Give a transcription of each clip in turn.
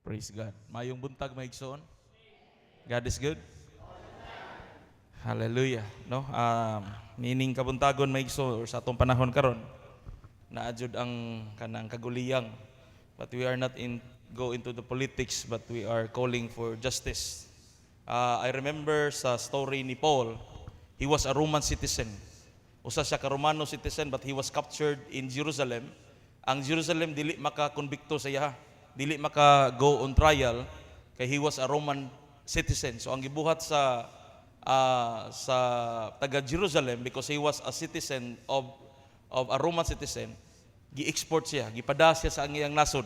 Praise God. Mayong buntag maigsoon. God is good. Hallelujah. No? Nining kabuntagon maigsoon or sa atong panahon karon naadjud ang kanang kaguliyang. But we are not go into the politics, but we are calling for justice. I remember sa story ni Paul, he was a Roman citizen. Usa siya ka Romano citizen, but he was captured in Jerusalem. Ang Jerusalem dili maka-konbikto sa iya, dili maka-go on trial kay he was a Roman citizen. So ang gibuhat sa taga Jerusalem, because he was a citizen of a Roman citizen, gi-export siya, gipada siya sa iyang nasod.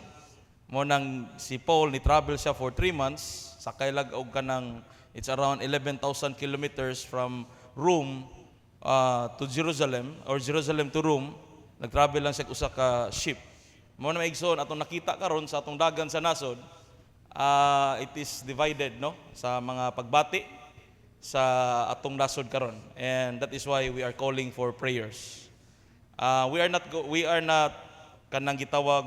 Mo nang si Paul ni travel siya for 3 months, sakay lag og kanang it's around 11,000 kilometers from Rome to Jerusalem, or Jerusalem to Rome. Nag-travel lang siya usa ka ship. Mo na maigsoon atong nakita karon sa atong dagan sa nasod, it is divided, no, sa mga pagbati sa atong nasod karon, and that is why we are calling for prayers. We are not kanang gitawag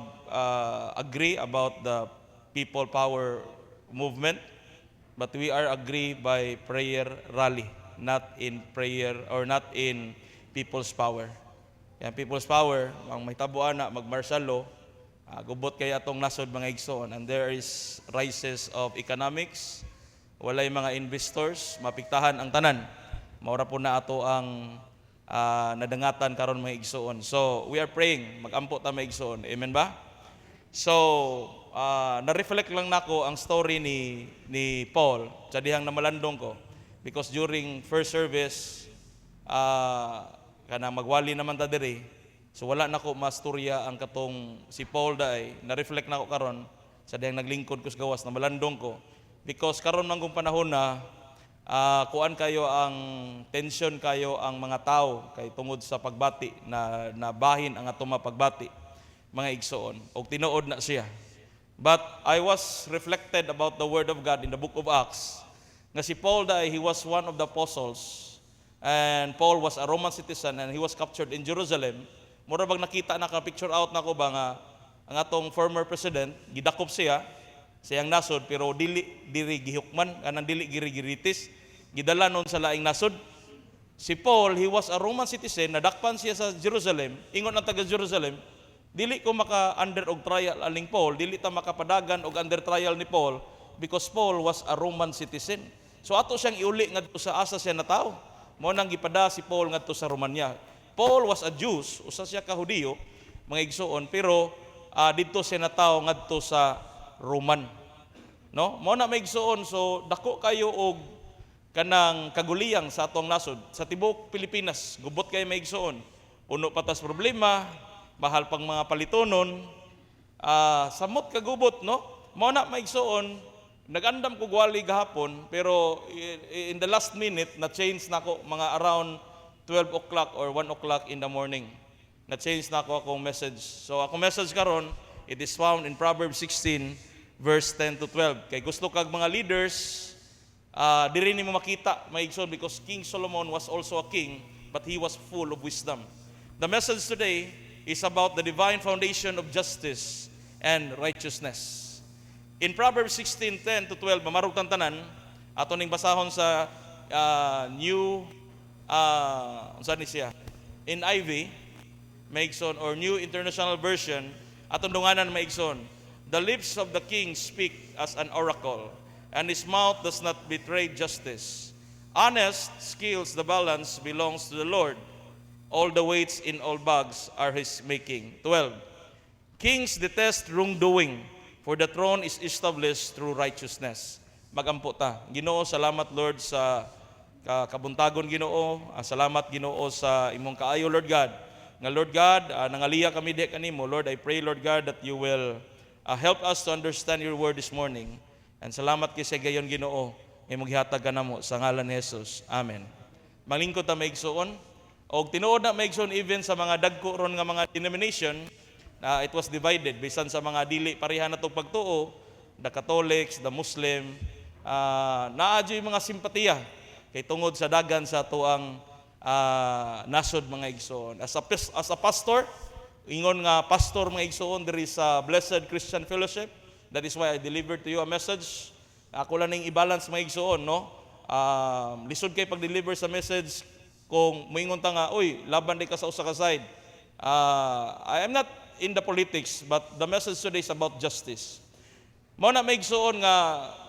agree about the people power movement, but we are agree by prayer rally, not in prayer or not in people's power. Yan, people's power, ang may tabuan na mag-martial law, gubot kay atong nasod mga igsoon, and there is rises of economics, walay mga investors, mapiktahan ang tanan. Maura po na ato ang nadangatan karon mga igsoon. So we are praying, magampo ta mga igsoon. Amen ba? So na-reflect lang nako ang story ni Paul sa dihang namalandong ko, because during first service kanang magwali naman ta diri, so wala nako masturya ang katong si Paul daay. Na-reflect nako karon sa dihang naglingkod ko sa gawas, namalandong ko, because karon man kung panahon na kuan kayo ang tension kayo ang mga tao kay tungod sa pagbati na bahin ang atong pagbati mga igsoon, og tinuod na siya. But I was reflected about the word of God in the book of Acts nga si Paul dai, he was one of the apostles, and Paul was a Roman citizen and he was captured in Jerusalem. Mura bang nakita na ka picture out nako ba nga ang atong former president gidakop siya siyang nasod, pero dili gihukman kanang dili giritis, gidala nun sa laing nasod. Si Paul, he was a Roman citizen, nadakpan siya sa Jerusalem. Ingon ang taga Jerusalem, dili ko maka-under og trial aling Paul, dili ta makapadagan og under trial ni Paul, because Paul was a Roman citizen. So ato siyang iuli ngadto sa asa siya na tao. Mao nang gipada si Paul ngadto sa Romania. Paul was a Jew, usa siya ka Hudiyo, mga igsoon, pero didto siya na tao ngadto sa Roman. No? Mao na maigsoon, so dako kayo og kanang kaguliyang sa atong nasod sa tibuok Pilipinas. Gubot kay maigsoon. Puno patas problema, mahal pang mga palitonon, samot kagubot, no? Mao na maigsoon, nagandam ko gwali gahapon, pero in the last minute na change nako mga around 12 o'clock or 1 o'clock in the morning. Na change nako akong message. So akong message karon, it is found in Proverbs 16 verse 10 to 12. Kay gusto kag mga leaders, diri nimo makita maigsoon, because King Solomon was also a king, but he was full of wisdom. The message today is about the divine foundation of justice and righteousness. In Proverbs 16:10 to 12, mamarog tanan, ato ning basahon sa New unsa ni siya? NIV, maigsoon, or New International Version, atong dunganan maigsoon. The lips of the king speak as an oracle, and his mouth does not betray justice. Honest scales the balance belongs to the Lord. All the weights in all bags are his making. 12. Kings detest wrongdoing, for the throne is established through righteousness. Magampo ta. Ginoo, salamat Lord sa kabuntagon Ginoo. Salamat Ginoo sa imong kaayo Lord God. Nga Lord God, nangaliya kami di kanimo. Lord, I pray Lord God that you will help us to understand your word this morning. And salamat kay sa gayon Ginoo, imong gihatag kanamo sa ngalan ni Jesus. Amen. Malingkod ta maigsoon, og tinuod na maigsoon even sa mga dagko ron nga mga denomination, it was divided bisan sa mga dili pareha na tong pagtuo, the Catholics, the Muslim, naadyo mga simpatiya kay tungod sa dagan sa tuang nasod mga igsoon. As a pastor, ingon nga pastor mga igsoon diri sa Blessed Christian Fellowship, That is why I delivered to you a message. Ako lang ning i-balance mga igsoon, no? Lisod kay pag-deliver sa message kung moingon ta nga, uy, laban di ka sa usa ka side. I am not in the politics, but the message today is about justice. Mao na maigsuon nga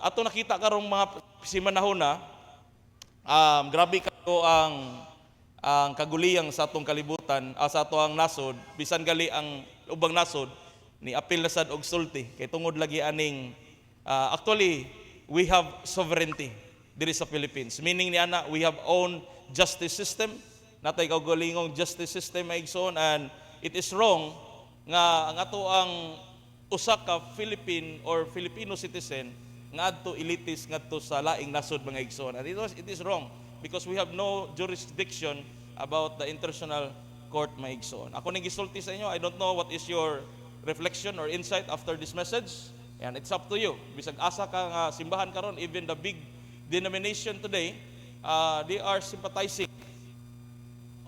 ato nakita karong mga simanahon na grabe kayo ang kaguliyang sa atong kalibutan, sa ato ang nasod, bisan gali ang ubang nasod ni apil na sad og sulti kay tungod lagi aning actually we have sovereignty diri sa Philippines. Meaning ni ana we have own justice system, natay kaugalingong justice system maigsoon, and it is wrong nga ang ato ang usa ka Philippine or Filipino citizen ngadto elitis ngadto sa laing nasod mga igsoon. And it is wrong because we have no jurisdiction about the international court mga igsoon. Ako ning gisulti sa inyo, I don't know what is your reflection or insight after this message, and it's up to you. Bisag asa ka nga simbahan karon, even the big denomination today, they are sympathizing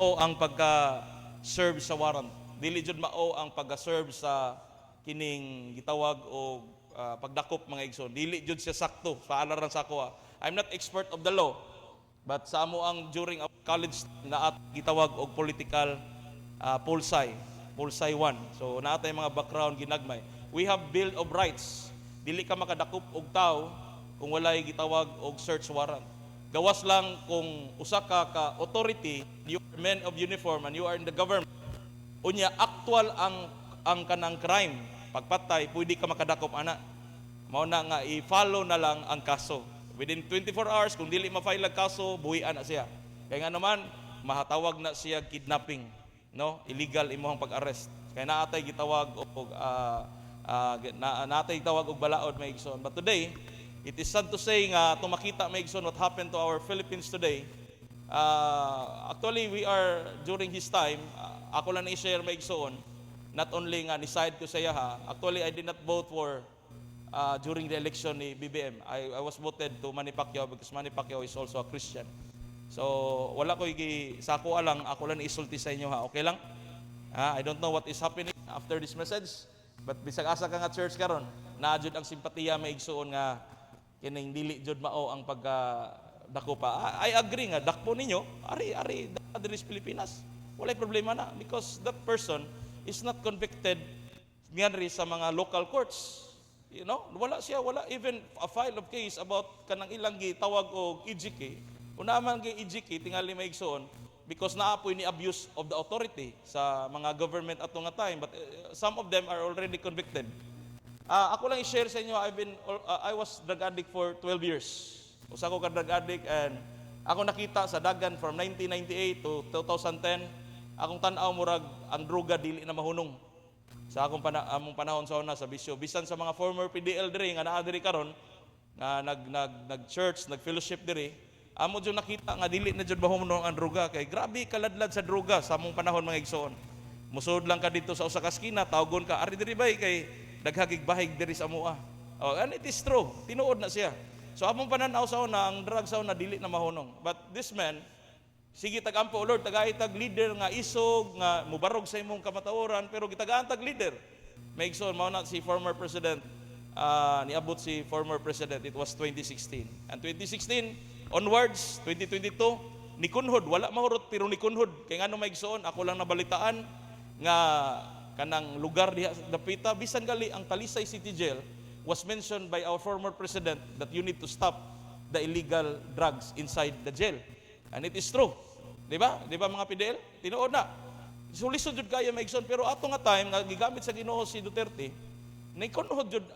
o ang pagka-serve sa warrant. Dili jud mao ang pagka-serve sa kining gitawag o pagdakop mga igsoon. Dili jud siya sakto sa alaran sa ako. I'm not expert of the law, but sa amo ang during our college na gitawag og political pulsay 1. So naatay mga background ginagmay. We have Bill of Rights. Dili ka makadakop og tao kung walay gitawag og search warrant. Gawas lang kung usa ka authority, you are men of uniform and you are in the government. Unya actual ang kanang crime, pagpatay, pwede ka makadakop ana. Mao na nga i-follow na lang ang kaso. Within 24 hours kung dili ma-file ang kaso, buhian na siya. Kaya nga naman mahatawag na siya kidnapping, no? Illegal imong pag-arrest. Kaya naatay gitawag og naatay gitawag og balaod maigsoon. But today, it is sad to say nga tumakita maigsoon what happened to our Philippines today. Actually we are during his time, ako lang i-share maigsoon. Not only nga ni-side ko sa yaha, actually I did not vote for during the election ni BBM. I was voted to Manny Pacquiao because Manny Pacquiao is also a Christian. So wala ko sako alang, ako lang isulti sa inyo ha. Okay lang? I don't know what is happening after this message, but bisag asa ka nga church karon, naadjud ang simpatiya maigsuon nga kining dili jud mao ang pagdako pa. I agree nga dakpo ninyo, ari diri sa Pilipinas. Walay problema na because that person is not convicted ngari sa mga local courts. You know, wala even a file of case about kanang ilang gitawag og EJK. Una man gi EJK tingali maigsoon because naapoy ni abuse of the authority sa mga government ato nga time, but some of them are already convicted. Ako lang i-share sa inyo, I was drug addict for 12 years. Usa ko ka drug addict, and ako nakita sa dagan from 1998 to 2010, akong tan-aw murag ang droga dili na mahunong. Sa among panahon sa una sa bisyo, bisan sa mga former PDL diri nga naa diri karon nga nag-church, nag-fellowship diri, amo jud nakita nga dili na jud mahunong ang droga kay grabe kaladlad sa droga sa among panahon mga igsoon. Musud lang ka dito sa usa ka skina, tawgon ka ari diri bay kay daghagig bahig diri sa amoa. And it is true, tinuod na siya. So among pananaw sa una, ang drug sa una dili na mahunong. But this man, sige tagampo Lord, tagaitag leader nga isog nga mubarog sa imong kamatauran, pero gitagaan tag leader. Maigsoon mao na si former president, niabot si former president, it was 2016. And 2016 onwards, 2022, nikunhod, wala mahurot pero nikunhod. Kay ngano maigsoon, ako lang nabalitaan nga kanang lugar diha sa dapita, bisan gali ang Talisay City Jail was mentioned by our former president that you need to stop the illegal drugs inside the jail. And it is true. Di ba? Di ba mga PDL? Tinuod na. Sulisod jud kaya maigsoon, pero ato nga time nga gigamit sa Ginoo si Duterte, nikunhod jud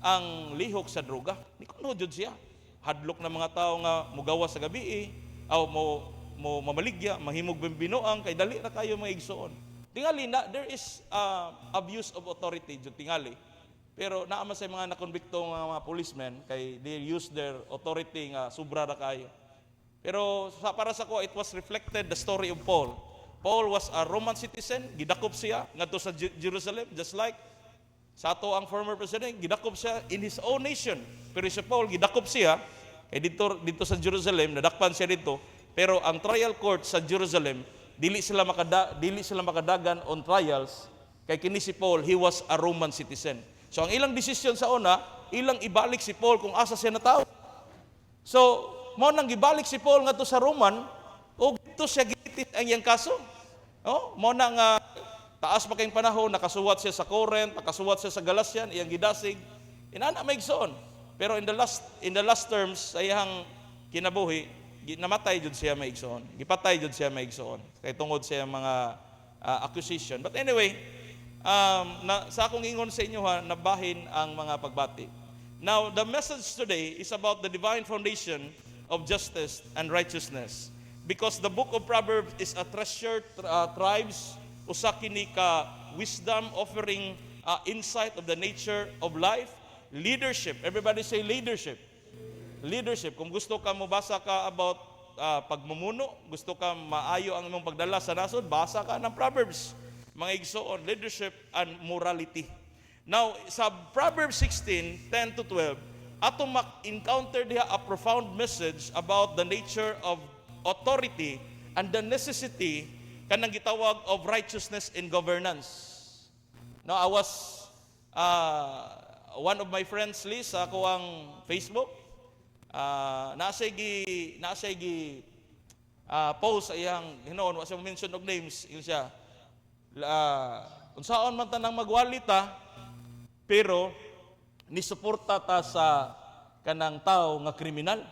ang lihok sa droga. Nikunhod jud siya. Hadlok na mga tao nga mugawas sa gabi mo mamaligya, mahimog binuang kay dali na kayo maigsoon. Tingali na, there is abuse of authority jud tingali. Pero naama sa mga nakonbikto nga mga policemen kay they use their authority nga sobra ra kayo. Pero para sa ko, it was reflected the story of Paul. Paul was a Roman citizen, gidakop siya ngadto sa Jerusalem, just like sa ato ang former president, gidakop siya in his own nation. Pero si Paul gidakop siya kay dito sa Jerusalem, nadakpan siya dito. Pero ang trial court sa Jerusalem, dili sila makadagan on trials kay kini si Paul, he was a Roman citizen. So ang ilang desisyon sa una, ilang ibalik si Paul kung asa siya natawo. So mo nang gibalik si Paul ngadto sa Roman, ug dito siya gitit ang iyang kaso. Oh, mo nang taas pa kayong panahon, nakasuwat siya sa Corinth, nakasuwat siya sa Galatian, iyang gidasig. Inana maigsoon. Pero in the last terms, sa iyang kinabuhi, namatay jud siya maigsoon. Gipatay jud siya maigsoon. Kay tungod sa mga accusation. But anyway, sa akong ingon sa inyo ha, nabahin ang mga pagbati. Now, the message today is about the divine foundation of justice and righteousness. Because the book of Proverbs is a treasure tribes, usa kini ka wisdom offering insight of the nature of life, leadership. Everybody say leadership. Leadership. Kung gusto ka mabasa ka about pagmumuno, gusto ka maayo ang imong pagdala sa nasod, basa ka ng Proverbs. Mga igsoon, leadership and morality. Now, sa Proverbs 16:10 to 12, ato encounter diha a profound message about the nature of authority and the necessity kanang gitawag of righteousness in governance. Now, I was one of my friends Lee sa ako ang Facebook. Nasay gi post ayang hinuon wa siya mention og names siya. Unsaon man tanang magwalita pero ni suporta ta sa kanang tao nga kriminal.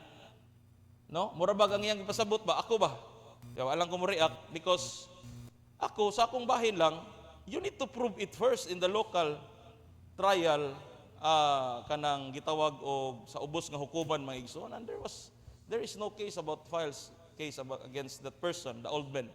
No? Mura bag ang iyang ipasabot ba? Ako ba? Kaya alam ko mo react because ako sa akong bahin lang, you need to prove it first in the local trial kanang gitawag og sa ubos nga hukuman mga igsoon, and there is no case against that person, the old man.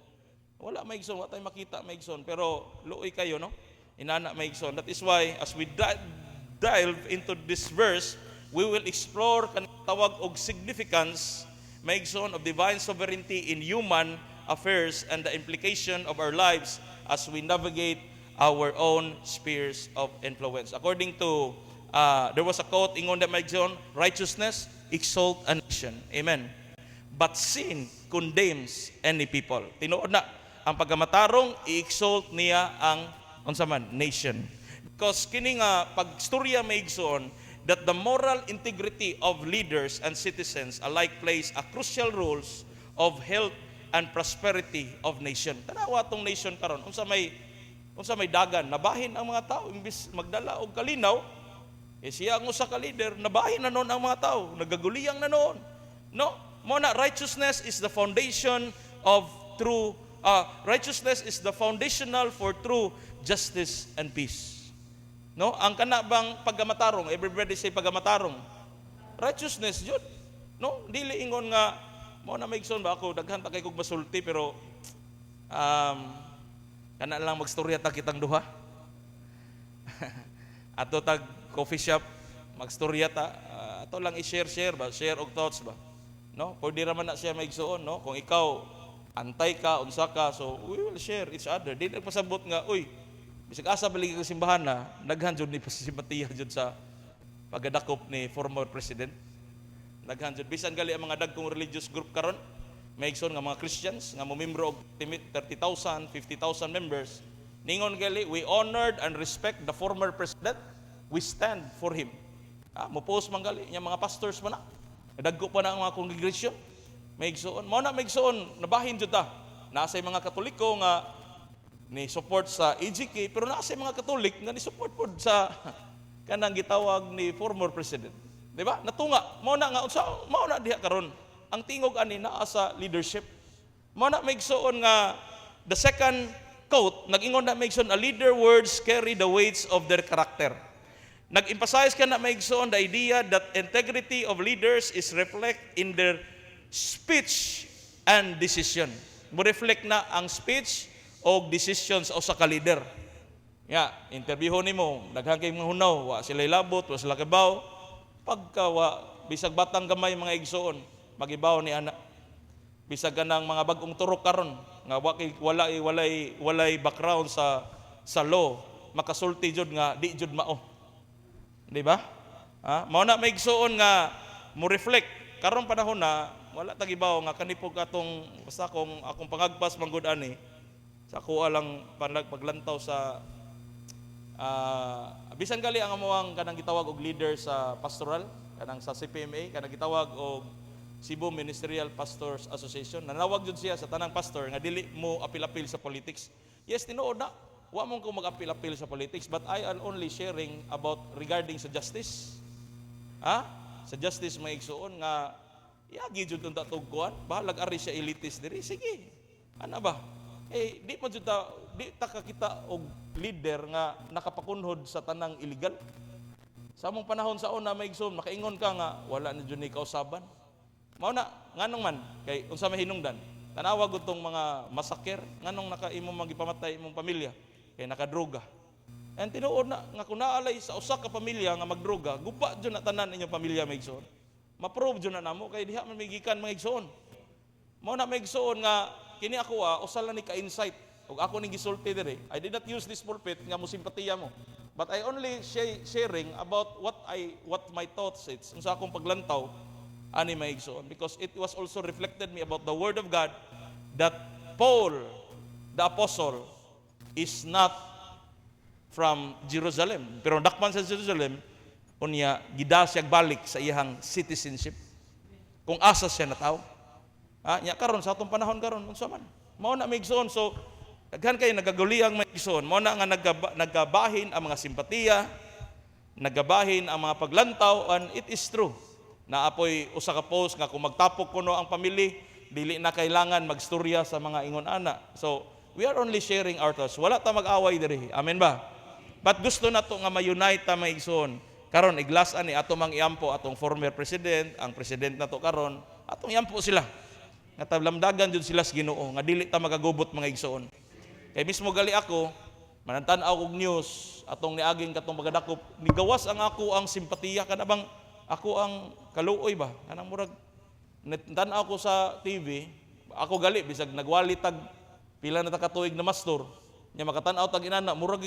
Wala may igsoon, wala tayong makita may igsoon, pero luoy kayo, no? Inana may igsoon. That is why as we dive into this verse, we will explore kanang tawag og significance may igsoon of divine sovereignty in human affairs and the implication of our lives as we navigate our own spheres of influence. According to there was a quote ingon that may igsoon, righteousness exalt a nation. Amen. But sin condemns any people. Tinuod na ang pagkamatarong i-exalt niya ang unsa man nation. Because kini nga pagstorya may igsoon that the moral integrity of leaders and citizens alike plays a crucial roles of health and prosperity of nation. Tanawa tong nation karon unsa may dagan nabahin ang mga tao imbis magdala og kalinaw siya ang usa ka leader nabahin na noon ang mga tao nagaguliyang na noon. No, mo na righteousness is the foundation of true righteousness is the foundational for true justice and peace. No, ang kana bang pagamatarong, everybody say pagamatarong. Righteousness jud. No, dili ingon nga mo na maigsoon ba ako daghan ta kay kog masulti pero kana lang magstorya ta kitang duha. Ato tag coffee shop magstorya ta ato lang i-share ba, share og thoughts ba. No, pwede ra man na siya maigsoon, no? Kung ikaw antay ka unsa ka, so we will share each other. Di nagpasabot nga, uy, bisag asa balik ka simbahan na, daghan jud ni pasimpatiya jud sa pagdakop ni former president. Daghan jud bisan gali ang mga dagkong religious group karon, maigsoon nga mga Christians nga momembro og 30,000, 50,000 members. Ningon gali, we honored and respect the former president. We stand for him. Mo-post man gali nya mga pastors man na. Dagko pa na ang mga congregation. Maigsoon, mo na maigsoon, nabahin jud ta. Nasay mga Katoliko nga ni support sa EGK, pero nasay mga Katolik nga ni support pod sa kanang gitawag ni former president. Di ba? Natunga, mo na nga unsa, mo na diha karon. Ang tingog ani naa sa leadership. Mo na maigsoon nga the second quote, nag-ingon na maigsoon, a leader words carry the weights of their character. Nag-emphasize ka na maigsoon the idea that integrity of leaders is reflect in their speech and decision. Mo reflect na ang speech o decisions o sa ka-leader. Interviewon nimo, daghang kay mga hunaw, wa sila labot, wa sila kibaw. Pagka bisag batang gamay mga igsoon, magibaw ni ana. Bisag kanang mga bag-ong turok karon nga walay background sa law, makasulti jud nga di jud mao. Di ba? Mao na may igsoon nga mo reflect karon panahon na wala tagibaw nga kanipog atong basta akong pangagpas manggod ani sa ako lang paglantaw sa Bisan gali ang amuang kanang gitawag og leader sa pastoral, kanang sa CPMA, kanang gitawag og Cebu Ministerial Pastors Association. Nanawag jud siya sa tanang pastor nga dili mo apil-apil sa politics. Yes, tinuod na. Wa mo ko mag-apil-apil sa politics, but I am only sharing about regarding sa justice. Sa justice may igsuon nga yagi jud unta tugkuan, bahalag ari siya elitist diri. Sige. Ana ba? Di mo jud di ta kakita og leader nga nakapakunhod sa tanang illegal. Sa among panahon sa una may igsoon, nakaingon ka nga wala na jud ni kausaban. Mao na nganong man kay unsa may hinungdan. Tanawag utong mga masaker nganong nakaimo magipamatay imong pamilya kay nakadroga. And tinuod na nga kun naalay sa usa ka pamilya nga magdroga, guba jud na tanan inyong pamilya may igsoon. Ma-prove jud na namo kay diha man may gikan mga igsoon. Mao na may igsoon nga kini ako usa lang ni ka-insight ug ako ning gisulti diri. I did not use this pulpit nga mo simpatiya mo. But I only sharing about what my thoughts is unsa akong paglantaw ani may igsoon, because it was also reflected me about the word of God that Paul the apostle is not from Jerusalem, pero dakpan sa Jerusalem unya gida siya balik sa iyang citizenship kung asa siya nataw. Nya karon sa atong panahon karon unsa man mao na may igsoon. So daghan kay nagagulihang may igsoon, mao na nga nagabahin ang mga simpatiya, nagabahin ang mga paglantaw, and it is true na apoy usa ka post nga kung magtapok kuno ang pamilya, dili na kailangan magstorya sa mga ingon ana. So we are only sharing our thoughts. Wala ta mag-away diri. Amen ba? But gusto na to nga ma-unite ta may igsoon. Karon iglasan ni ato mang iampo atong former president, ang president na to karon, atong iampo sila. Nga tablamdagan jud sila sa Ginoo nga dili ta magagubot mga igsoon. Kay mismo gali ako manantan-aw og news atong niaging katong pagadakop, nigawas ang ako ang simpatiya kanabang ako ang kaluoy ba kanang murag tan-aw ko sa TV, ako gali bisag nagwali tag pila na ta katuig na mastor nya makatan-aw tag inana murag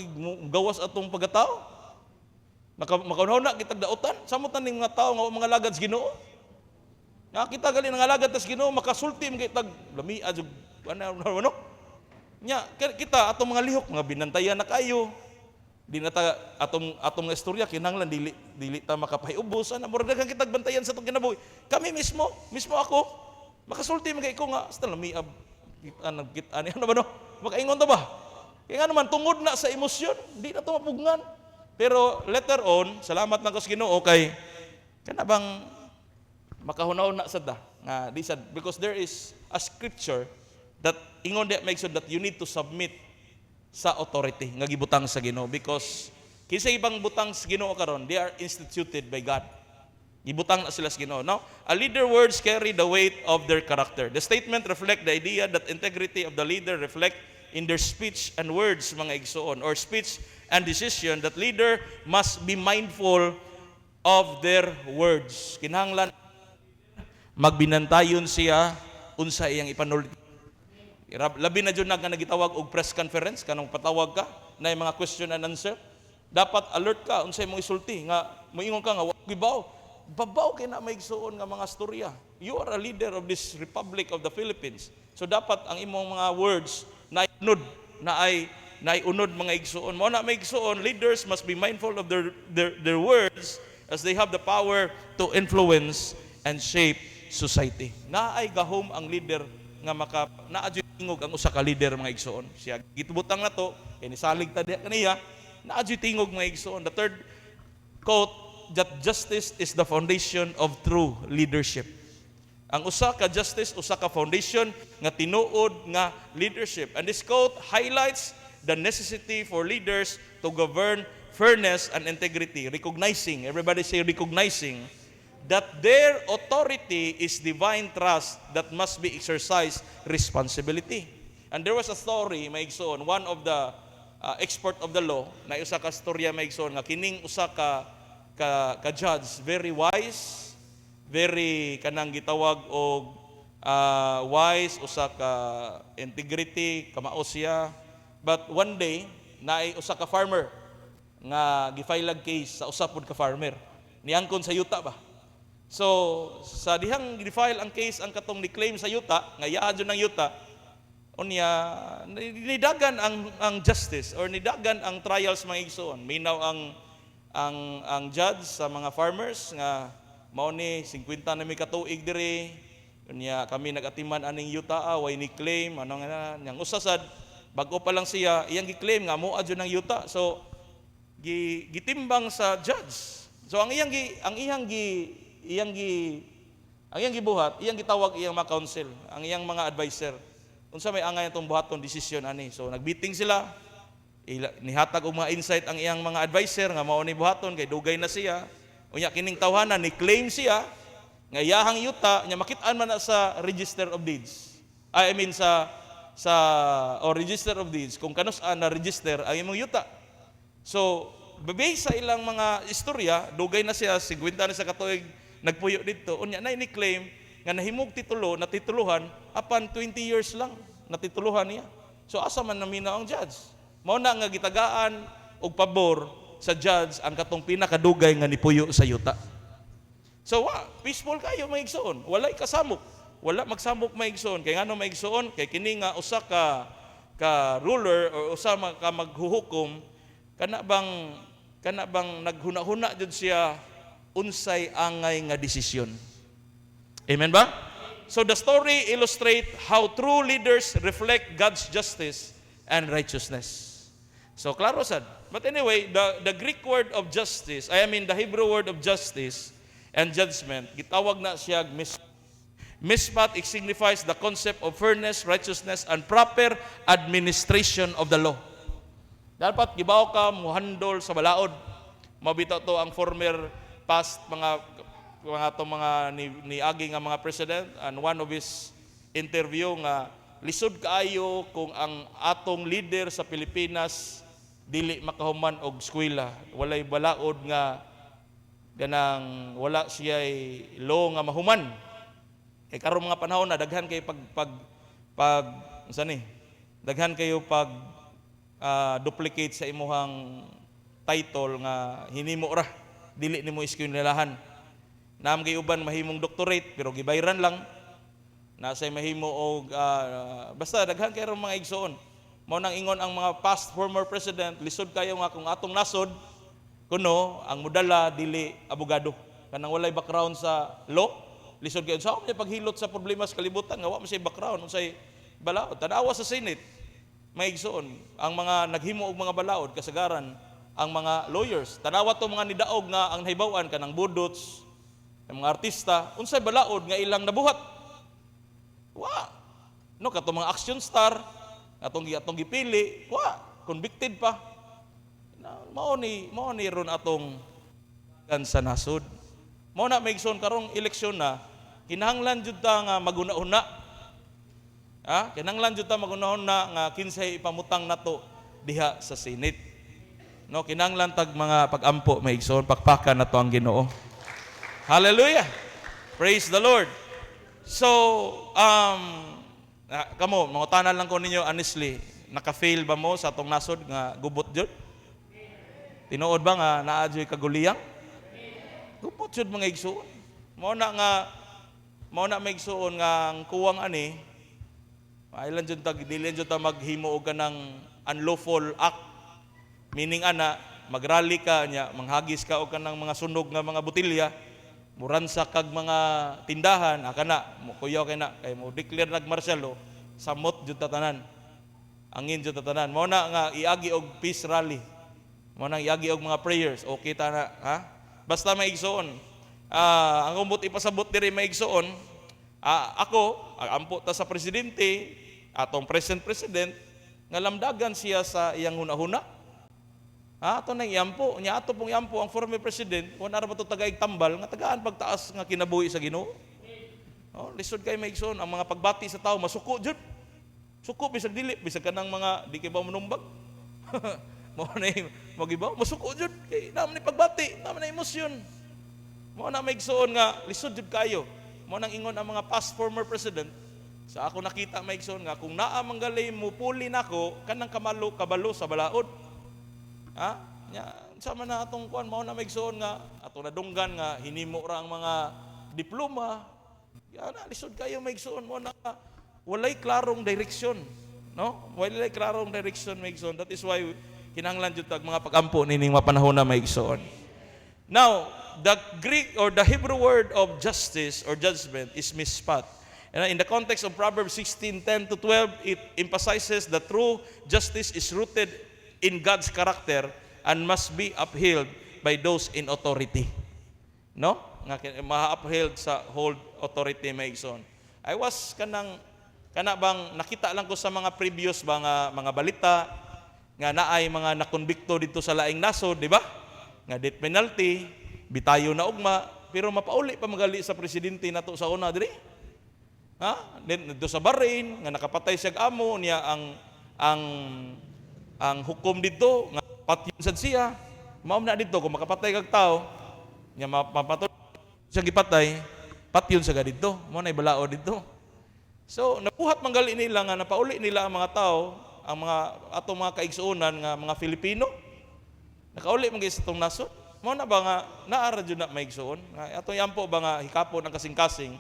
gawas atong pagkatao. Makaunahon kitag dautan samot ning mga tawo nga mga lagad sa Ginoo. Nga kita gali nga lagad sa Ginoo makasulti man kitag lamia jud ano. Nya kita atong mga lihok mga binantayan na kayo. Di na ta atong istorya kinahanglan dili ta makapahiubos ana murag daghang kitag bantayan sa atong kinabuhi. Kami mismo ako makasulti man kay ko nga sa lamia ani ano ba no? Makaingon ta ba? Kaya nga naman tungod na sa emosyon, di na to mapugnan. Pero later on, salamat na ko sa Ginoo kay kanabang makahunaw na sad nga di sad, because there is a scripture that ingon that makes sure that you need to submit sa authority nga gibutang sa Ginoo, because kinsa ibang butang sa Ginoo karon, they are instituted by God. Gibutang na sila sa Ginoo. Now, a leader words carry the weight of their character. The statement reflect the idea that integrity of the leader reflect in their speech and words mga igsoon, or speech and decision, that leader must be mindful of their words. Kinahanglan magbinantayon siya unsa iyang ipanulit. Labi na jud nga nagitawag og press conference kanang patawag ka na mga question and answer. Dapat alert ka unsay mong isulti nga moingon ka nga gibaw. Babaw kay na may igsoon nga mga storya. You are a leader of this Republic of the Philippines. So dapat ang imong mga words na unod mga igsoon. Mao na may igsoon, leaders must be mindful of their words as they have the power to influence and shape society. Naay gahom ang leader nga naadyo tingog ang usa ka leader mga igsoon. Siya gitubutang na to, kay nisalig ta diha kaniya, naadyo tingog mga igsoon. The third quote, that justice is the foundation of true leadership. Ang usa ka justice, usa ka foundation nga tinuod nga leadership. And this quote highlights the necessity for leaders to govern fairness and integrity, recognizing, everybody say recognizing, that their authority is divine trust that must be exercised responsibility. And there was a story, maigsoon, one of the expert of the law, na usa ka storya maigsoon, nga kining usa ka judge, very wise, very kanang gitawag og wise, usa ka integrity, kamao siya. But one day, naay usa ka farmer nga gifile case sa usa pod ka farmer. Niangkon sa yuta ba? So, sa dihang gifile ang case ang katong ni-claim sa yuta, nga yaa jud ng yuta, Unya nidagan ang justice or nidagan ang trials mga igsoon. Minaw ang judge sa mga farmers nga mao ni 50 na mi katuig diri. Unya kami nagatiman aning yuta way ni claim ano nga yang usasad bag-o pa lang siya iyang gi-claim nga moa jud ng yuta. So gitimbang sa judge. So ang iyang gibuhat, iyang gitawag iyang mga counsel, ang iyang mga adviser. Unsa may angay atong buhaton desisyon ani. So nagbiting sila, nihatag og mga insight ang iyang mga adviser nga mao ni buhaton kay dugay na siya. Unya kining tawhanan ni claim siya nga iyahang yuta nya makit-an man na sa Register of Deeds. I mean sa Register of Deeds kung kanus-an na register ang imong yuta. So based sa ilang mga istorya, dugay na siya 50 na sa katuig nagpuyo dito. Unya na ni claim nga nahimog natituluhan apan 20 years lang natituluhan niya. So asa man namina ang judge? Mao na nga gitagaan og pabor sa judge ang katong pinakadugay nga nipuyo sa yuta. So peaceful kayo maigsoon, walay kasamok, wala magsamok maigsoon. Kay ngano maigsoon? Kay kini nga usa ka ruler or usa ka maghuhukom kana bang naghuna-huna jud siya unsay angay nga desisyon. Amen ba? So the story illustrate how true leaders reflect God's justice and righteousness. So klaro sad. But anyway, the Greek word of justice, the Hebrew word of justice and judgment, gitawag na siya mishpat. It signifies the concept of fairness, righteousness, and proper administration of the law. Dapat gibaw ka muhandol sa balaod. Mabitaw to ang former past mga niagi nga mga president, and one of his interview nga lisod kaayo kung ang atong leader sa Pilipinas dili makahuman og eskwela, walay balaod nga ganang wala siya law nga mahuman. Kay karon mga panahon na daghan kay daghan kayo duplicate sa imuhang title nga hinimo ra dili nimo eskwelahan. Naam kay uban mahimong doctorate pero gibayran lang. Nasay mahimo og basta daghan kay mga igsoon. Mao nang ingon ang mga past former president, lisod kayo nga kung atong nasod kuno ang mudala dili abogado. Kanang walay background sa law, lisod kayo sa unya paghilot sa problema sa kalibutan nga wa man say background unsay balaod. Tanawa sa Senate may igsoon ang mga naghimo og mga balaod kasagaran ang mga lawyers. Tanawa to mga nidaog nga ang nahibaw-an kanang budots, ang mga artista, unsay balaod nga ilang nabuhat. No katong mga action star, atong gipili, convicted pa. Mao ni ron atong kan sa nasod. Mao na maigsoon karong eleksyon na kinahanglan jud ta nga maguna-una. Kinahanglan jud ta maguna-una nga kinsay ipamutang nato diha sa Senate. No, kinahanglan tag mga pag-ampo maigsoon, pakpakan nato ang Ginoo. Hallelujah. Praise the Lord. So, kamo, mangutanan lang ko ninyo honestly, naka-fail ba mo sa atong nasod nga gubot jud? Tinuod ba nga naa jud kaguliyang? Gubot jud mga igsoon. Mao na maigsoon nga ang kuwang ani, mailan jud tag dili jud ta maghimo og kanang unlawful act. Meaning magrally ka nya, manghagis ka og kanang mga sunog nga mga botelya, muransa kag mga tindahan, kuyaw kay mo declare nag-martial law, samot jud tatanan. Angin jud tatanan. Mao na nga iagi og peace rally. Mao na iagi og mga prayers. Okay ta na, Basta maigsoon. Ang umot ipasabot diri maigsoon, ako ampo ta sa presidente, atong present president nga lamdagan siya sa iyang hunahuna. Ato nang iampo, nya ato pong iampo ang former president, wala ra ba to tagaig tambal nga tagaan pagtaas nga kinabuhi sa Ginoo. Lisod kay maigsoon ang mga pagbati sa tao masuko jud. Suko bisag dili, bisag kanang mga di kay ba manumbag. Mo na magibaw, masuko jud kay naman ni pagbati, naman na emosyon. Mo na maigsoon nga lisod jud kayo. Mo nang ingon ang mga past former president, sa ako nakita maigsoon nga kung naa manggalay mo puli nako kanang kabalo sa balaod. Sama na atong kuan mao na maigsoon nga atong nadunggan nga hinimo ra ang mga diploma. Lisod kayo maigsoon mo na walay klarong direksyon. No? Wala klarong direction maigsoon. That is why kinahanglan jud tag mga pagampo nining mapanahon na maigsoon. Now, the Greek or the Hebrew word of justice or judgment is mishpat. And in the context of Proverbs 16:10-12, it emphasizes that true justice is rooted in God's character and must be upheld by those in authority. No? Nga ma-upheld sa hold authority maigsoon. I was kana bang nakita lang ko sa mga previous mga balita nga naay mga nakonbikto dito sa laing nasod, di ba? Nga death penalty, bitayo na ugma, pero mapauli pa magali sa presidente nato sa una diri. Ha? Dito sa Bahrain nga nakapatay siya amo niya ang hukom dito nga patyon sad siya. Mao na dito kung makapatay kag tao, nya mapatol siya gipatay, patyon sa dito. Mao nay balao dito. So nabuhat manggali nila nga napauli nila ang mga tao, ang mga atong mga kaigsuonan nga mga Filipino. Nakauli man gyud sa tong nasod. Mao na ba nga naara jud na maigsuon nga atong yampo ba nga hikapon ang kasing-kasing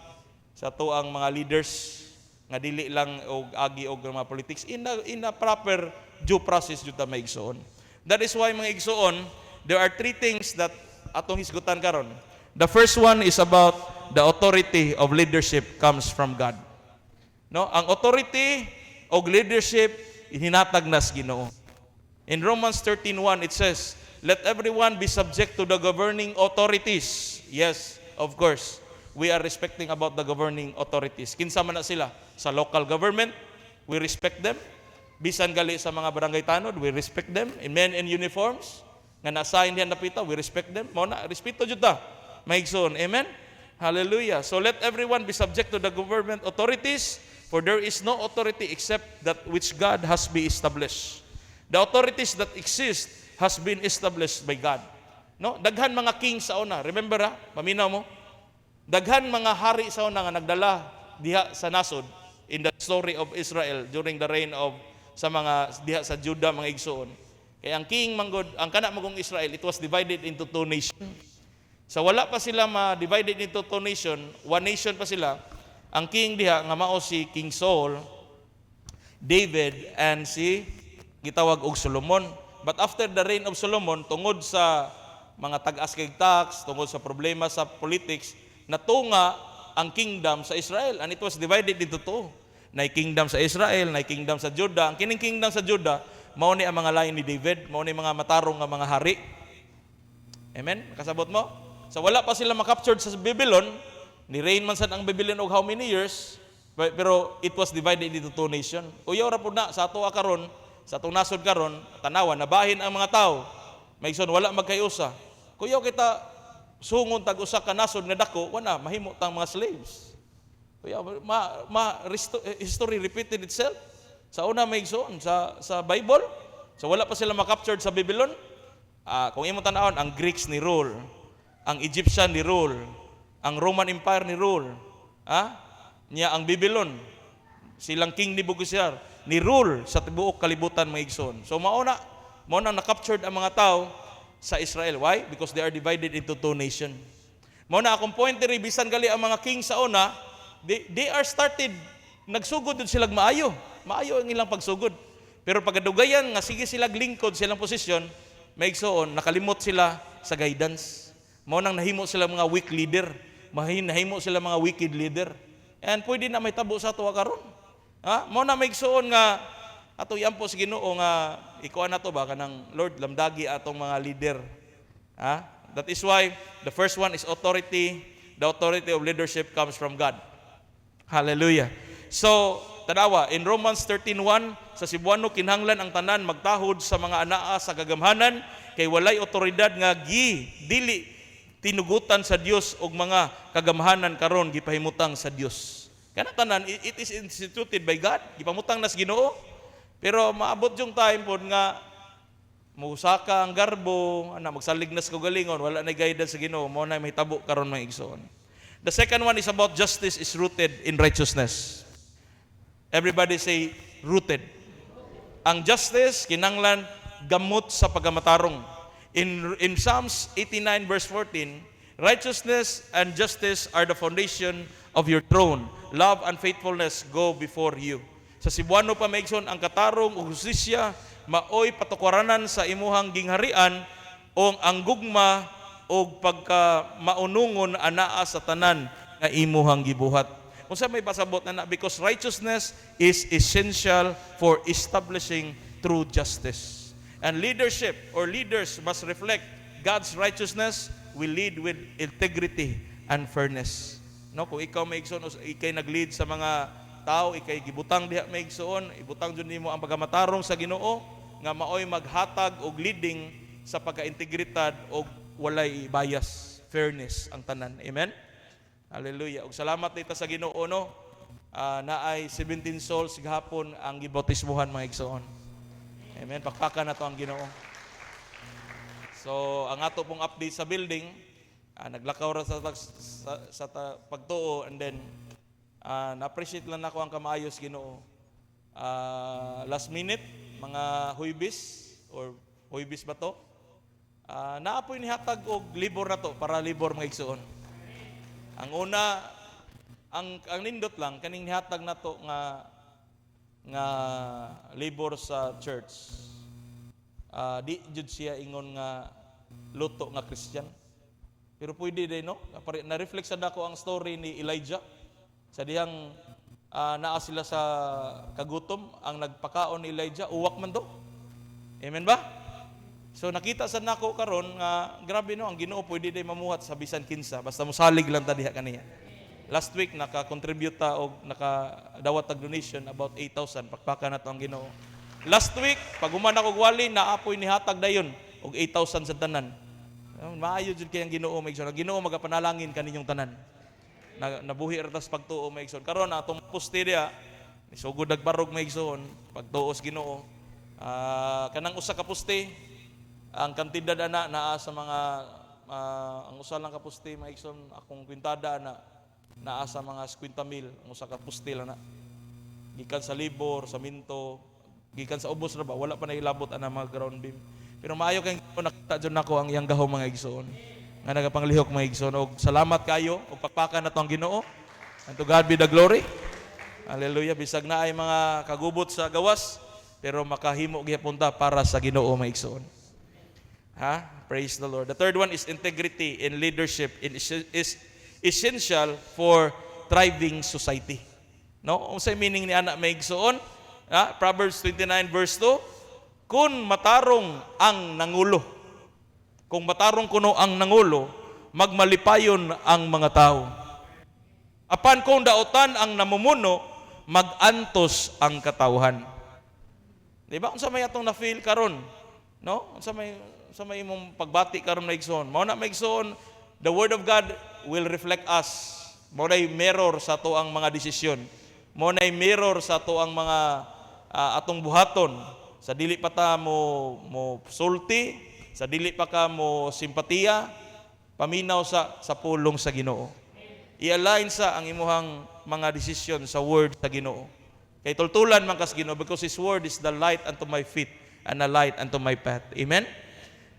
sa tuang mga leaders nga dili lang og agi og mga politics in a proper due process jud ta maigsuon. That is why mga igsuon, there are three things that atong hisgutan karon. The first one is about the authority of leadership comes from God. No, ang authority og leadership hinatag nas Ginoo. In Romans 13:1 it says, "Let everyone be subject to the governing authorities." Yes, of course. We are respecting about the governing authorities. Kinsa man na sila sa local government, we respect them. Bisan gali sa mga barangay tanod, we respect them. In men in uniforms nga na-assign diyan napita, we respect them. Mao na respeto jud ta. Maigsoon. Amen. Hallelujah. So let everyone be subject to the government authorities, for there is no authority except that which God has be established. The authorities that exist has been established by God. No? Daghan mga king sa una. Remember ha? Paminaw mo. Daghan mga hari sa una nga nagdala diha sa nasod in the story of Israel during the reign of sa mga diha sa Judah mga igsoon. Kaya ang king manggod, ang kana magong Israel, it was divided into two nations. So wala pa sila ma-divided into two nation, one nation pa sila. Ang king diha nga mao si King Saul, David, and si gitawag og Solomon. But after the reign of Solomon, tungod sa mga tag-as kay tax, tungod sa problema sa politics, natunga ang kingdom sa Israel, and it was divided into two. Nay kingdom sa Israel, nay kingdom sa Judah. Ang kining kingdom sa Judah, mao ni ang mga lain ni David, mao ni mga matarong nga mga hari. Amen? Kasabot mo? So wala pa sila makaptured sa Babylon, ni reign man sad ang Babylon og how many years, pero it was divided into two nation. Uyaw ra pud na sa ato karon, sa atong nasod karon, tanawan nabahin ang mga tao. Maigsoon wala magkayusa. Kuyaw kita sungon tag usa ka nasod nga dako, wala mahimo tang mga slaves. Kuya, history repeated itself. Sa una maigsoon sa Bible. So wala pa sila makaptured sa Babylon. Kung imong tan-awon, ang Greeks ni rule, ang Egyptian ni rule, ang Roman Empire ni rule. Niya ang Babylon, silang king ni Nebuchadnezzar ni rule sa tibuok kalibutan maigsoon. So mao na nakaptured ang mga tao sa Israel. Why? Because they are divided into two nations. Mao na akong point diri, bisan gali ang mga king sa una, they are started, nagsugod din sila maayo. Maayo ang ilang pagsugod. Pero pagadugayan nga sige sila lingkod silang posisyon, maigsoon nakalimot sila sa guidance. Mao nang nahimo sila mga weak leader, nahimo sila mga wicked leader. And pwede na may tabo sa tuwa karon. Mao na maigsoon nga ato yampo sa Ginoo nga ikuan nato ba kanang Lord lamdagi atong mga leader. That is why the first one is authority. The authority of leadership comes from God. Hallelujah. So, tanawa, in Romans 13:1, sa Cebuano kinahanglan ang tanan magtahod sa mga anaa sa kagamhanan kay walay otoridad nga dili tinugutan sa Dios og mga kagamhanan karon gipahimutang sa Dios. Kana tanan it is instituted by God, gipamutang nas Ginoo. Pero maabot yung time pod nga musaka ang garbo, magsalig nas ko galingon, wala na guidance sa Ginoo, mao na mahitabo karon mga igsoon. The second one is about justice is rooted in righteousness. Everybody say rooted. Ang justice kinanglan gamot sa pagamatarong. In Psalms 89 verse 14, righteousness and justice are the foundation of your throne. Love and faithfulness go before you. Sa Cebuano pa maigsoon, ang katarong ug hustisya maoy patukaranan sa imuhang gingharian o ang gugma o pagka maunungon anaa sa tanan nga imuhang gibuhat. Unsa may pasabot na because righteousness is essential for establishing true justice. And leadership or leaders must reflect God's righteousness will lead with integrity and fairness. No, kung ikaw maigsoon, ikay nag-lead sa mga tao, ikay gibutang diha maigsoon, ibutang jud nimo ang pagamatarong sa Ginoo nga maoy maghatag og leading sa pagka-integridad og walay bias, fairness ang tanan. Amen. Hallelujah. Ug salamat dita sa Ginoo no. Naay 17 souls gihapon ang gibautismuhan mga igsoon. Amen. Pakpakan na to ang Ginoo. So, ang ato pong update sa building, naglakaw ra sa pagtuo, and then na-appreciate lang ako ang kamaayos Ginoo. Last minute, mga huybis or huybis ba to? Naapoy nihatag og libor na to para libor mga igsoon. Ang una, ang nindot lang kaning nihatag na to nga labor sa church. Di jud siya ingon nga luto nga Christian. Pero pwede din no? Na-reflect sa dako ang story ni Elijah. Sa dihang naa sila sa kagutom, ang nagpakaon ni Elijah, uwak man do. Amen ba? So nakita sa nako karon nga grabe no, ang Ginoo pwede din mamuhat sa bisan kinsa basta mosalig lang ta diha kaniya. Last week naka-contribute ta og nakadawat tag donation about 8,000. Pakpakan na to ang Ginoo. Last week pag human ako wali naapoy nihatag dayon og 8,000 sa tanan. Maayo jud kay ang Ginoo maigsoon. Ang Ginoo magapanalangin kaninyong tanan. Nabuhi ra tas pagtuo maigsoon. Karon atong poste diha isugod nagbarog maigsoon pagtuos Ginoo. Kanang usa ka poste ang kantidad naa sa mga ang usa lang ka poste maigsoon akong kwintada naa sa mga 50,000 ang usa ka poste lang na. Gikan sa libor, sa minto, gikan sa ubos ra ba wala pa nailabot ana mga ground beam. Pero maayo kay nakita jud nako ang iyang gahom mga igsoon. Nga nagapanglihok mga igsoon og salamat kayo og pakpakan nato ang Ginoo. And to God be the glory. Hallelujah. Bisag na ay mga kagubot sa gawas pero makahimo gyapon ta para sa Ginoo mga igsoon. Praise the Lord. The third one is integrity in leadership is essential for thriving society. No? Unsay meaning ni ana may igsoon? Proverbs 29 verse 2. Kung matarong ang nangulo, kung matarong kuno ang nangulo, magmalipayon ang mga tao. Apan kung daotan ang namumuno, magantos ang katawhan. Di ba? Unsa may atong na-feel karon? No? Unsa may imong pagbati karon na igsoon? Mao na maigsoon, the word of God will reflect us. Mao na mirror sa ato ang mga desisyon. Mao na mirror sa ato ang mga atong buhaton. Sa dili pa ta mo sulti, sa dili pa ka mo simpatiya, paminaw sa pulong sa Ginoo. I-align sa ang imuhang mga desisyon sa word sa Ginoo. Kay tultulan man kas Ginoo because His word is the light unto my feet and a light unto my path. Amen.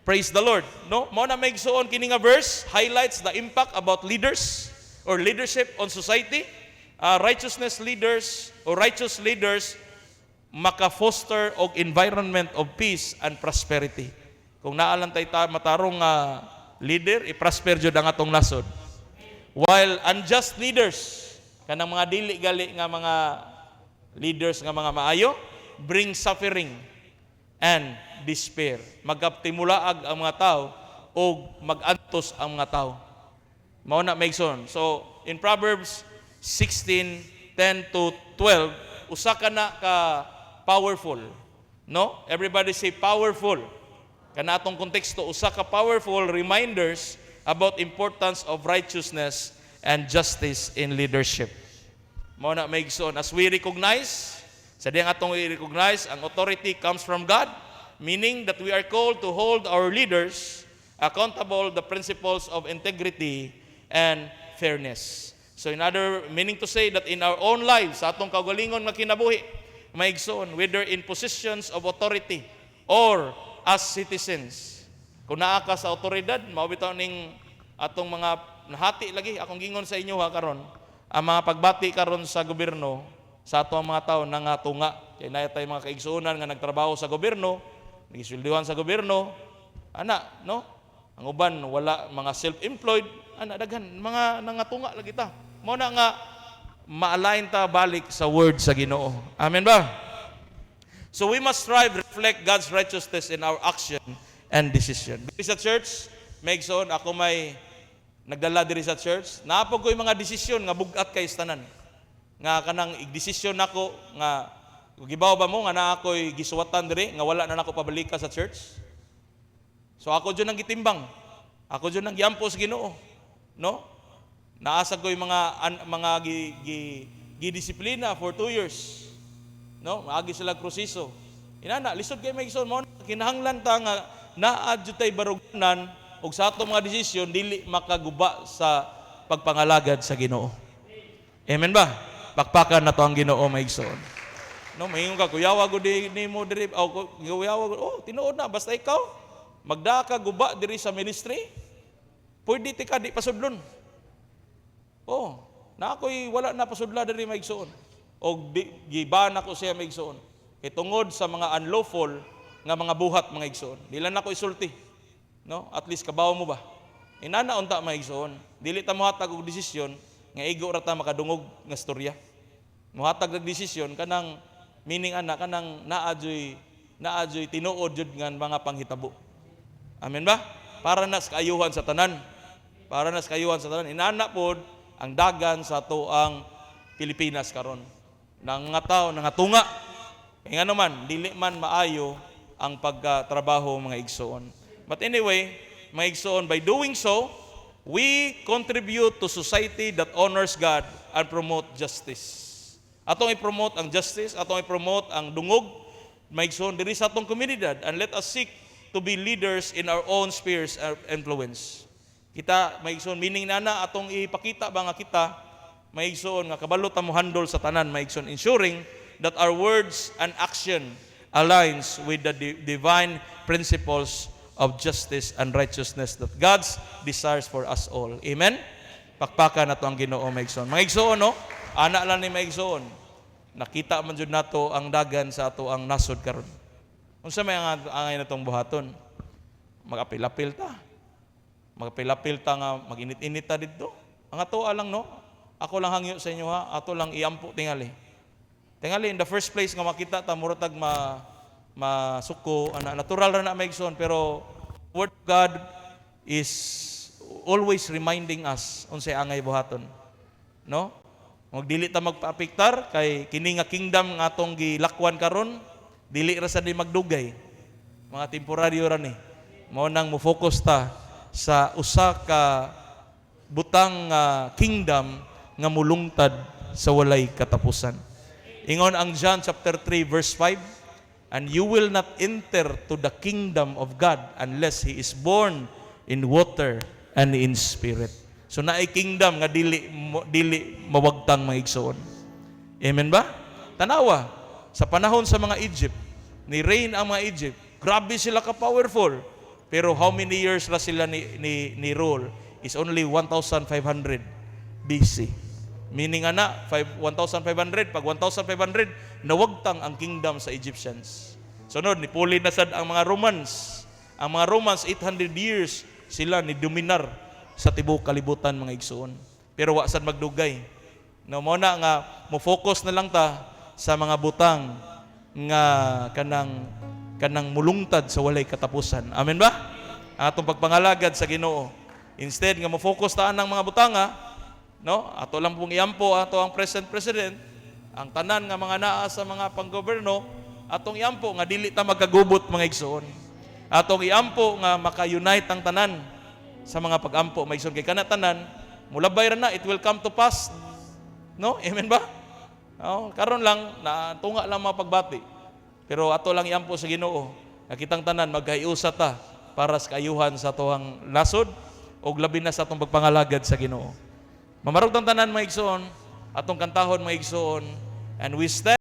Praise the Lord. No, mao na may igsoon kini nga verse highlights the impact about leaders or leadership on society. Righteousness leaders or righteous leaders maka-foster og environment of peace and prosperity. Kung naalang tayo matarong leader, i-prosper jud ang atong nasod. While unjust leaders, kanang mga dili-gali nga mga leaders nga mga maayo, bring suffering and despair. Magaptimulaag ang mga tao o magantos ang mga tao. Mao na maigsoon. So, in Proverbs 16:10 to 12, usa ka na ka powerful. No? Everybody say powerful. Kana atong konteksto, usa ka powerful reminders about importance of righteousness and justice in leadership. Mao na maigsoon. As we recognize, sa diyang atong i-recognize, ang authority comes from God, meaning that we are called to hold our leaders accountable the principles of integrity and fairness. So in other meaning to say that in our own lives, sa atong kaugalingon nga kinabuhi, maigsoon, whether in positions of authority or as citizens. Kung naa ka sa otoridad, maubitaw ning atong mga nahati lagi, akong gingon sa inyo karon, ang mga pagbati karon sa gobyerno, sa ato ang mga tao nangatunga. Kaya na tayo mga kaigsuunan nga nagtrabaho sa gobyerno, nagisweldohan sa gobyerno, no? Ang uban wala, mga self-employed, daghan mga nangatunga lagi ta. Mao na nga ma-align ta balik sa word sa Ginoo. Amen ba? So we must strive to reflect God's righteousness in our action and decision. Diri sa church, Megson, ako may nagdala diri sa church, naapog ko yung mga desisyon nga bugat kay tanan. Nga kanang igdesisyon nako nga gibaw ba mo nga na ako'y gisuwatan diri nga wala na nako pabalika sa church. So ako dyan ang gitimbang. Ako dyan ang giampo sa Ginoo. No? Naasag ko yung mga gidisiplina for 2 years. No? Maagi sila krosiso. Inana, lisod kayo may ison mo. Kinahanglan ta nga naadyo tay baruganan o sa ato mga desisyon, dili makaguba sa pagpangalagad sa Ginoo. Amen ba? Pakpakan na to ang Ginoo may ison. No, mahingon ka, kuyawa ko di mo diri, kuyawa ko, tinuod na, basta ikaw, magdaka guba diri sa ministry, pwede ti ka di pasudlon. Na ako'y wala na pasudla diri maigsoon. O giba na ko siya maigsoon. Itungod sa mga unlawful nga mga buhat mga igsoon. Dili na ko isulti. No? At least kabaw mo ba? Inana unta maigsoon. Dili ta mohatag og desisyon nga igo ra ta makadungog nga storya. Mohatag og desisyon kanang meaning kanang naadyoy tinuod jud nga mga panghitabo. Amen ba? Para na sa kaayuhan sa tanan. Para na sa kaayuhan sa tanan. Inana pod ang dagan sa tuang Pilipinas karon. Nang nga tao, nangatunga. Kaya nga naman, dili man maayo ang pagtrabaho mga igsoon. But anyway, mga igsoon, by doing so, we contribute to society that honors God and promote justice. Atong i-promote ang justice, atong i-promote ang dungog, mga igsoon, diri sa atong komunidad, and let us seek to be leaders in our own spheres of influence. Kita, may igsoon, meaning na atong ipakita ba nga kita, may igsoon, nga kabalo ta mo handle sa tanan, may igsoon, ensuring that our words and action aligns with the divine principles of justice and righteousness that God's desires for us all. Amen? Pakpakan na to ang Ginoo, may igsoon. Mga igsoon, no? Ana lang ni may igsoon. Nakita man jud nato ang dagan sa ato ang nasod karon. Unsa may angay na tong buhaton? Magapil-apil ta. Magapil-apil ta nga maginit-init ta didto. Ang ato lang no. Ako lang hangyo sa inyo ha. Ato lang iampo tingali. Tingali in the first place nga makita ta murag masuko natural ra na maigsoon pero word of God is always reminding us unsay angay buhaton. No? Magdili ta magpaapektar kay kini nga kingdom nga atong gilakwan karon. Dili ra sa di magdugay. Mga temporaryo ra ni. Mao nang mo-focus ta sa usa ka butang kingdom nga mulungtad sa walay katapusan. Ingon ang John chapter 3 verse 5, and you will not enter to the kingdom of God unless he is born in water and in spirit. So naay kingdom nga dili mawagtang mga igsoon. Amen ba? Tanawa sa panahon sa mga Egypt, ni reign ang mga Egypt. Grabe sila ka-powerful. Pero how many years ra sila ni rule? Is only 1,500 BC. Meaning 1,500. Pag 1,500, nawagtang ang kingdom sa Egyptians. Sunod, nipuli na sad ang mga Romans. Ang mga Romans, 800 years sila ni dominar sa tibok kalibutan mga igsoon. Pero wa sad magdugay. No, mo na nga, mo-focus na lang ta sa mga butang nga kanang mulungtad sa walay katapusan. Amen ba? Ang atong pagpangalagad sa Ginoo. Instead nga mo-focus taan ng mga butanga, no? Ato lang pong iampo ato ang present president, ang tanan nga mga naa sa mga panggoberno, atong iampo nga dili ta magkagubot mga igsoon. Atong iampo nga maka-unite ang tanan sa mga pag-ampo mga igsoon kay kana tanan mulabay ra na, it will come to pass. No? Amen ba? Karon lang na tunga lang mga pagbati. Pero ato lang iampo sa Ginoo. Nakitang tanan magkaiusa ta para sa kaayuhan sa atoang nasod o labi na sa atong pagpangalagad sa Ginoo. Mamarog tang tanan mga igsoon, atong kantahon mga igsoon, and we stand